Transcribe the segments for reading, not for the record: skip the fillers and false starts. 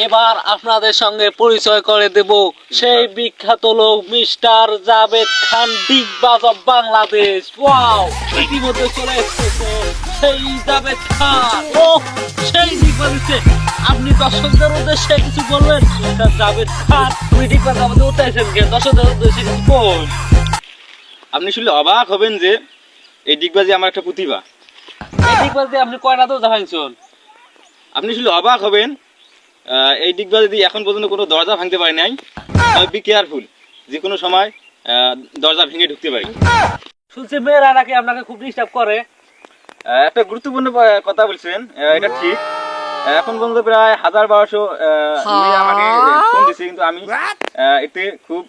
এবার আপনাদের সঙ্গে পরিচয় করে দেব সেই বিখ্যাত লোক মিস্টার জাভেদ খান, ডিগবাজ অফ বাংলাদেশ। ওয়াও, ইতিমধ্যে চলে এসেছে সেই জাভেদ খান। ও সেই ডিগবাজ হচ্ছে। আপনি দর্শকদের উদ্দেশ্যে কিছু বলবেন? জাভেদ খান, তুমি ডিগবাজ আমাদের উঠেছেন কে? দর্শকদের উদ্দেশ্যে কিছু বল। আপনি শুনলে অবাক হবেন যে এই ডিগবাজি আমার একটা প্রতিভা। এই ডিগবাজ দিয়ে আপনি কয়টা দরজা ভাঙছেন? আপনি শুনলে অবাক হবেন, এই ডিগবাজি দিয়ে এখন পর্যন্ত কোনো দরজা ভাঙতে পারি নাই। বি কেয়ারফুল, যে কোনো সময় দরজা ভেঙে ঢুকতে পারি। শুনছি মেয়েরা নাকি আপনাকে খুব ডিস্টার্ব করে। একটা গুরুত্বপূর্ণ কথা বলছেন, এটা ঠিক। এখন পর্যন্ত প্রায় 1000-1200 মেয়ে আমাকে ফোন দিচ্ছে, কিন্তু আমি এতে খুব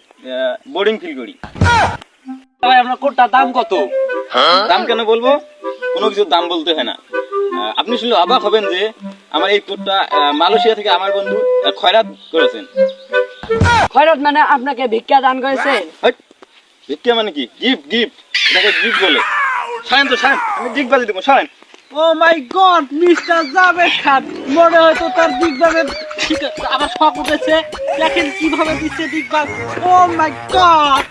বোরিং ফিল করি। ভাই আপনার কোটটার দাম কত? দাম কেন বলবো? কোনো কিছুর দাম বলতে হয় না। আপনি শুনলে অবাক হবেন যে আমার এই কোটটা মালয়েশিয়া থেকে আমার বন্ধু খয়রাত করেছেন। খয়রাত মানে আপনাকে ভিক্ষা দান করেছে? ভিক্ষা মানে কি? Gift, gift. এটাকে গিফট বলে। ছাড়েন তো, ছাড়েন, আমি ডিগবাজি দেবো, ছাড়েন। ও মাই গড, মিস্টার জাভেদ খান, মনে হয় তো তার ডিগবাজের ঠিক আবার শখ উঠেছে। দেখেন কিভাবে দিচ্ছে ডিগবাজ। ও মাই গড,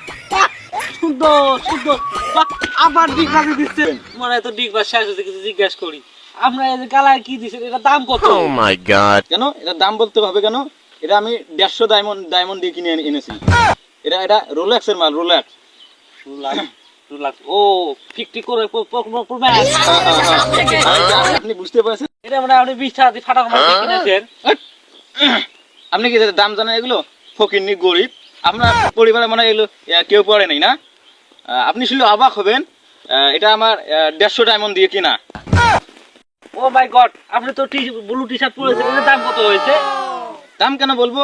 সুন্দর সুন্দর, আবার ডিগবাজি দিচ্ছে। মনে হয় তো ডিগবাজ শেষ হয়েছে। কিছু জিজ্ঞাসা করি, আপনার এই যে গালায় কি দিচ্ছেন, এটার দাম কত? Oh my god. কেন এটার দাম বলতে হবে কেন? এটা আমি 150 ডায়মন্ড দিয়ে কিনে এনেছি। এটা রোলেক্সের মাল, রোলেক্স। ও 50 করে আপনি বুঝতে পারছেন? এটা মানে আপনি 20 টাকা দিয়ে ফাটা কিনেছেন। আপনি কি দাম জানেন এগুলো? ফকিন্নি, গরিব। আপনার পরিবারে মনে হয় এগুলো কেউ পড়ে নাই না? আপনি শুনলে অবাক হবেন, এটা আমার 150 ডায়মন্ড দিয়ে কিনা। ও মাই গড, আপনি তো ব্লু টি শার্ট পরেছেন, এর দাম কত হয়েছে? দাম কেন বলবো?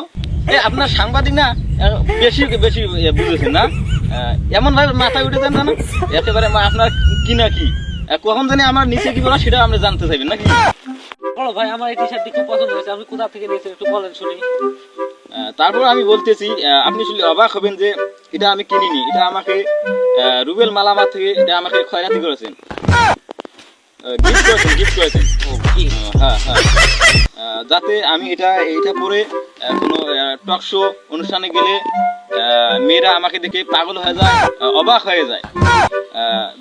আপনার সাংবাদিক না, বেশি বেশি বুঝেছেন না? এমন ভাবে মাথায় উঠে দেন না, একেবারে আপনার কি না কি, কখন জানি আমার নিচে কি বলা সেটা আপনি জানতে চাইবেন নাকি? বলো ভাই, আমার এই টি শার্টটি খুব পছন্দ হয়েছে, আপনি কোথা থেকে নিয়েছেন একটু বলেন শুনি। তারপর আমি বলতেছি, আপনি শুনলে অবাক হবেন যে এটা আমি কিনিনি। এটা আমাকে রুবেল মালামার থেকে এটা আমাকে খয়রাতি করেছেন, গিফট করেছেন। হ্যাঁ হ্যাঁ, যাতে আমি এটা পরে কোনো টক শো অনুষ্ঠানে গেলে মেয়েরা আমাকে দেখে পাগল হয়ে যায়, অবাক হয়ে যায়,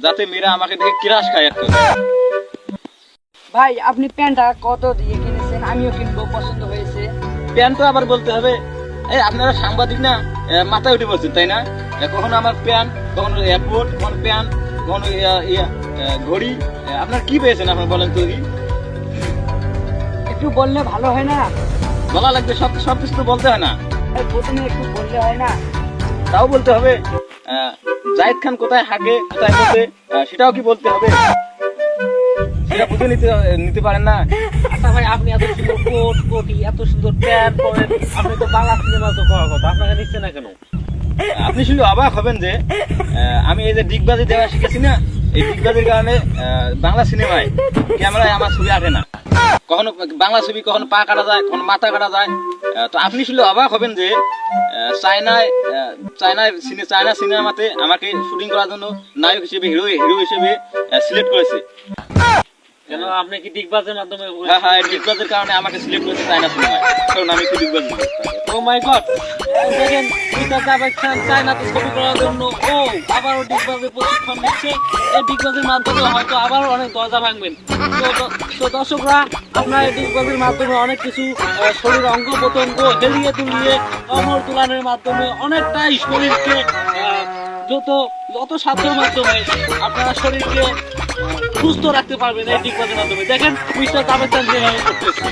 যাতে মেয়েরা আমাকে দেখে ক্রাশ খায় একটা। ভাই আপনি প্যান্টটা কত দিয়ে কিনেছেন? আমিও কিনবো, পছন্দ হয়েছে। প্যান্ট তো আবার বলতে হবে? আপনারা সাংবাদিক না, মাথায় উঠে বলছেন তাই না? কখনো আমার প্যান্ট, কখনো এয়ারপোর্ট, কখনো প্যান্ট, কখনো ঘড়ি। আপনার কি পেয়েছেন আপনার বলেন তো? একটু বললে ভালো হয় না? বলা লাগবে, সব কিছু তো বলতে হয় না। প্রথমে একটু বললে হয় না? তাও বলতে হবে। জাহিদ খান কোথায় হাগে, কোথায় বসে, সেটাও কি বলতে হবে? সেটা বুঝে নিতে পারেন না? আচ্ছা ভাই, আপনি এত সুন্দর কোট, কোটি, এত সুন্দর প্যান্ট পরেন, আপনি তো বাংলা সিনেমা তো করার কথা, আপনাকে নিচ্ছে না কেন? আপনি শুনলে অবাক হবেন যে আমি এই যে ডিগবাজি দেওয়া শিখেছি না, এই ডিগবাজির কারণে বাংলা সিনেমায় ক্যামেরায় আমার ছবি আসে না। কখনো বাংলা ছবি, কখনো পা কাটা যায়, কখনো মাথা কাটা যায়। তো আপনি শুনলে অবাক হবেন যে চায়না সিনেমাতে আমাকে শুটিং করার জন্য নায়ক হিসেবে, হিরো হিসেবে সিলেক্ট করেছে। কেন, আপনি কি ডিগবাজের মাধ্যমে? হ্যাঁ হ্যাঁ, ডিগবাজের কারণে আমাকে সিলেক্ট করেছে চায়না সিনেমায়, কারণ আমি একটু ডিগবাজ। ও মাই গড, দেখেন মিস্টার জাভেদ খান চায়নাতে ছবি করার জন্য আবারও ডিগবাজের প্রশিক্ষণ নিচ্ছে। এই ডিগবাজের মাধ্যমে হয়তো আবারও অনেক দরজা ভাঙবেন। তো দর্শকরা, আপনার এই ডিগবাজের মাধ্যমে অনেক কিছু শরীর অঙ্গ প্রত্যঙ্গ হেলিয়ে তুলিয়ে অমর তুলানের মাধ্যমে অনেকটাই শরীরকে যত সাধ্যের মাধ্যমে আপনারা শরীরকে সুস্থ রাখতে পারবেন এই ডিগবাজের মাধ্যমে। দেখেন মিস্টার জাভেদ খান যেভাবে করতেছে।